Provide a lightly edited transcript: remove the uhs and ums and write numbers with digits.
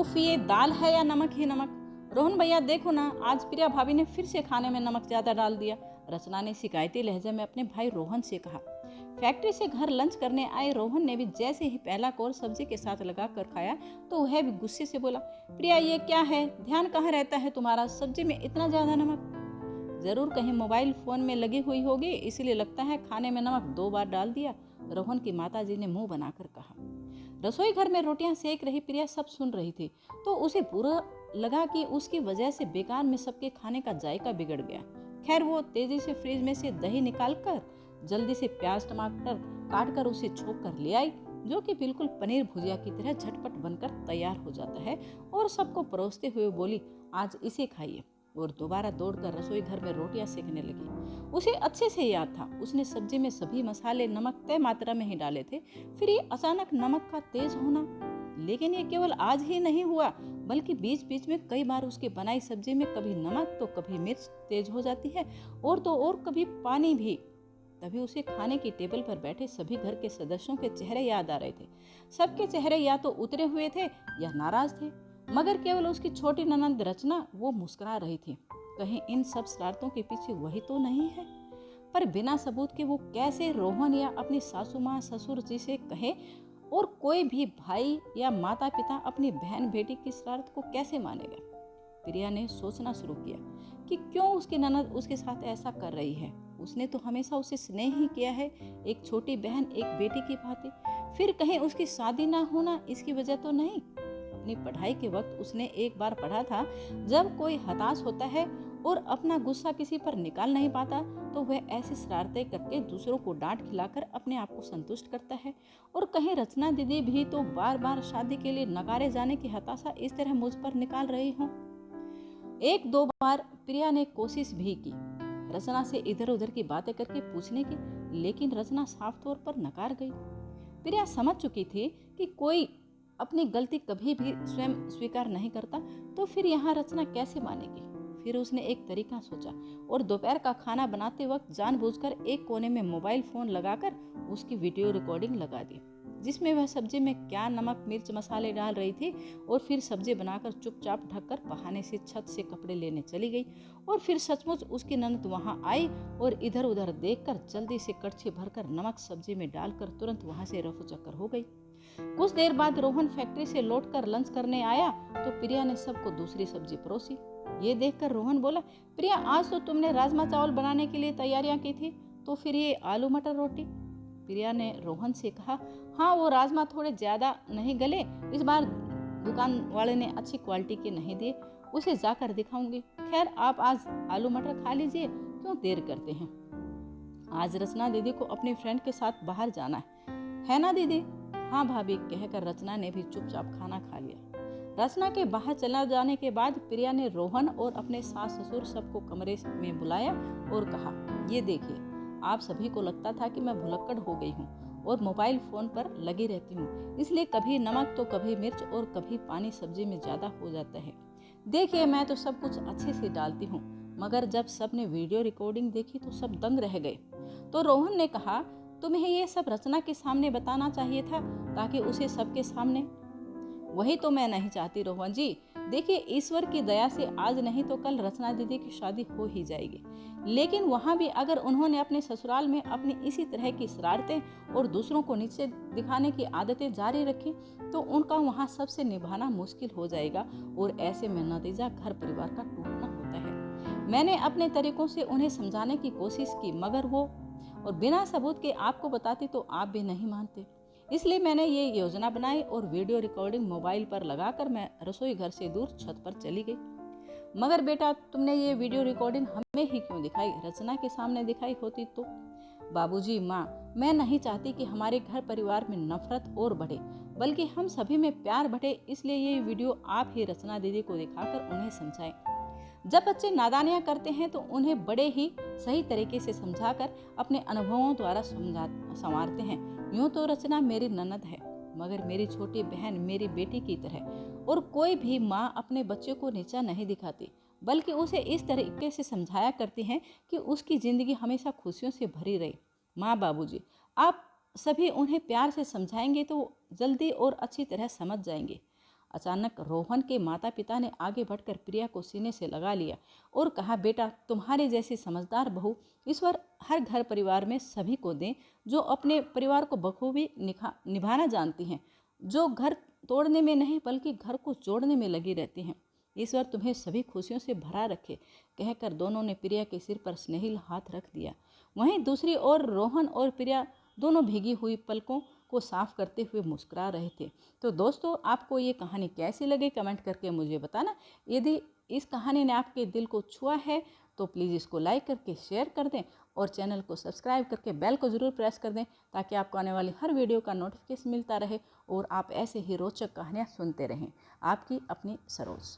उफ, ये दाल है या नमक ही नमक। रोहन भैया देखो ना, आज प्रिया भाभी ने फिर से खाने में नमक ज्यादा डाल दिया, रचना ने शिकायती लहजे में अपने भाई रोहन से कहा। फैक्ट्री से घर लंच करने आए रोहन ने भी जैसे ही पहला कोर सब्जी के साथ लगा कर खाया तो वह भी गुस्से से बोला, प्रिया ये क्या है, ध्यान कहाँ रहता है तुम्हारा, सब्जी में इतना ज्यादा नमक। जरूर कहीं मोबाइल फोन में लगी हुई होगी, इसलिए लगता है खाने में नमक 2 बार डाल दिया, रोहन की माताजी ने मुंह बनाकर कहा। रसोई घर में रोटियां सेक रही प्रिया सब सुन रही थी, तो उसे बुरा लगा कि उसकी वजह से बेकार में सबके खाने का जायका बिगड़ गया। खैर वो तेजी से फ्रिज में से दही निकाल कर जल्दी से प्याज टमाटर काट कर उसे छोक कर ले आई, जो कि बिल्कुल पनीर भुजिया की तरह झटपट बनकर तैयार हो जाता है, और सबको परोसते हुए बोली, आज इसे खाइए, और दोबारा दौड़कर रसोई घर में रोटियां सेकने लगी। उसे अच्छे से याद था, उसने सब्जी में सभी मसाले नमक तय मात्रा में ही डाले थे, फिर ये अचानक नमक का तेज होना। लेकिन ये केवल आज ही नहीं हुआ, बल्कि बीच बीच में कई बार उसकी बनाई सब्जी में कभी नमक तो कभी मिर्च तेज हो जाती है, और तो और कभी पानी भी। तभी उसे खाने की टेबल पर बैठे सभी घर के सदस्यों के चेहरे याद आ रहे थे। सबके चेहरे या तो उतरे हुए थे या नाराज थे, मगर केवल उसकी छोटी ननद रचना वो मुस्कुरा रही थी। कहीं इन सब शरारतों के पीछे वही तो नहीं है? पर बिना सबूत के वो कैसे रोहन या अपनी सासू माँ ससुर जी से कहे, और कोई भी भाई या माता पिता अपनी बहन बेटी की शरारत को कैसे मानेगा? प्रिया ने सोचना शुरू किया कि क्यों उसकी ननद उसके साथ ऐसा कर रही है। उसने तो हमेशा उसे स्नेह ही किया है, एक छोटी बहन एक बेटी की भांति। फिर कहीं उसकी शादी ना होना इसकी वजह तो नहीं? अपनी पढ़ाई के वक्त उसने एक बार पढ़ा था, जब कोई हताश होता है और अपना गुस्सा किसी पर निकाल नहीं पाता तो वह ऐसी शरारतें करके दूसरों को डांट खिलाकर अपने आप को संतुष्ट करता है। और कहीं रचना दीदी भी तो बार बार शादी के लिए नकारे जाने की हताशा इस तरह मुझ पर निकाल रही हो। एक दो बार प्रिया ने कोशिश भी की रचना से इधर उधर की बातें करके पूछने की, लेकिन रचना साफ तौर पर नकार गई। प्रिया समझ चुकी थी कि कोई अपनी गलती कभी भी स्वयं स्वीकार नहीं करता, तो फिर यहाँ रचना कैसे मानेगी। फिर उसने एक तरीका सोचा और दोपहर का खाना बनाते वक्त जानबूझकर एक कोने में मोबाइल फोन लगाकर उसकी वीडियो रिकॉर्डिंग लगा दी, जिसमें वह सब्जी में क्या नमक मिर्च मसाले डाल रही थी, और फिर सब्जी बनाकर चुपचाप ढककर बहाने से छत से कपड़े लेने चली गई। और फिर सचमुच उसकी ननद वहां आई और इधर उधर देखकर जल्दी से कड़छी भरकर नमक सब्जी में डालकर तुरंत वहां से रफू चक्कर हो गई। कुछ देर बाद रोहन फैक्ट्री से लौटकर लंच करने आया तो प्रिया ने सबको दूसरी सब्जी परोसी। ये देखकर रोहन बोला, प्रिया आज तो तुमने राजमा चावल बनाने के लिए तैयारियां की थी, तो फिर ये आलू मटर रोटी? प्रिया ने रोहन से कहा, हाँ वो राजमा थोड़े ज्यादा नहीं गले, इस बार दुकान वाले ने अच्छी क्वालिटी के नहीं दिए, उसे जाकर दिखाऊंगी। खैर आप आज आलू मटर खा लीजिए, क्यों देर करते हैं, आज रचना दीदी को अपनी फ्रेंड के साथ बाहर जाना है ना दीदी? हाँ भाभी, कहकर रचना ने भी चुपचाप खाना खा लिया। रचना के बाहर चला जाने के बाद प्रिया ने रोहन और अपने सास ससुर सबको कमरे में बुलाया और कहा, ये देखिए, आप सभी को लगता था कि मैं भुलक्कड़ हो गई हूँ और मोबाइल फोन पर लगी रहती हूँ, इसलिए कभी नमक तो कभी मिर्च और कभी पानी सब्जी में ज्यादा हो जाता है। देखिए मैं तो सब कुछ अच्छे से डालती हूँ, मगर जब सबने वीडियो रिकॉर्डिंग देखी तो सब दंग रह गए। तो रोहन ने कहा, तुम्हें ये सब रचना के सामने बताना चाहिए था, ताकि उसे सबके सामने। वही तो मैं नहीं चाहती रोहन जी। देखिए ईश्वर की दया से आज नहीं तो कल रचना दीदी की शादी हो ही जाएगी, लेकिन वहाँ भी अगर उन्होंने अपने ससुराल में अपनी इसी तरह की शरारतें और दूसरों को नीचे दिखाने की आदतें जारी रखी तो उनका वहाँ सबसे निभाना मुश्किल हो जाएगा, और ऐसे में नतीजा घर परिवार का टूटना होता है। मैंने अपने तरीकों से उन्हें समझाने की कोशिश की, मगर वो और बिना सबूत के आपको बताती तो आप भी नहीं मानते, इसलिए मैंने ये योजना बनाई और वीडियो रिकॉर्डिंग मोबाइल पर लगाकर मैं रसोई घर से दूर छत पर चली गई। मगर बेटा तुमने ये वीडियो रिकॉर्डिंग हमें ही क्यों दिखाई, रचना के सामने दिखाई होती तो? बाबूजी माँ, मैं नहीं चाहती कि हमारे घर परिवार में नफरत और बढ़े, बल्कि हम सभी में प्यार बढ़े, इसलिए ये वीडियो आप ही रचना दीदी को दिखाकर उन्हें समझाएं। जब बच्चे नादानियां करते हैं तो उन्हें बड़े ही सही तरीके से समझाकर अपने अनुभवों द्वारा संवारते हैं। यूं तो रचना मेरी ननद है, मगर मेरी छोटी बहन मेरी बेटी की तरह, और कोई भी माँ अपने बच्चे को नीचा नहीं दिखाती, बल्कि उसे इस तरीके से समझाया करती है कि उसकी जिंदगी हमेशा खुशियों से भरी रहे। माँ बाबूजी, आप सभी उन्हें प्यार से समझाएंगे तो जल्दी और अच्छी तरह समझ जाएंगे। अचानक रोहन के माता पिता ने आगे बढ़कर प्रिया को सीने से लगा लिया और कहा, बेटा, तुम्हारी जैसी समझदार बहू ईश्वर हर घर परिवार में सभी को दें जो अपने परिवार को बखूबी निभाना जानती हैं, जो घर तोड़ने में नहीं बल्कि घर को जोड़ने में लगी रहती हैं। ईश्वर तुम्हें सभी खुशियों से भरा रखे, कहकर दोनों ने प्रिया के सिर पर स्नेहिल हाथ रख दिया। वहीं दूसरी ओर रोहन और प्रिया दोनों भीगी हुई पलकों को साफ करते हुए मुस्कुरा रहे थे। तो दोस्तों, आपको ये कहानी कैसी लगी कमेंट करके मुझे बताना। यदि इस कहानी ने आपके दिल को छुआ है तो प्लीज़ इसको लाइक करके शेयर कर दें और चैनल को सब्सक्राइब करके बेल को ज़रूर प्रेस कर दें ताकि आपको आने वाली हर वीडियो का नोटिफिकेशन मिलता रहे और आप ऐसे ही रोचक कहानियाँ सुनते रहें। आपकी अपनी सरोज।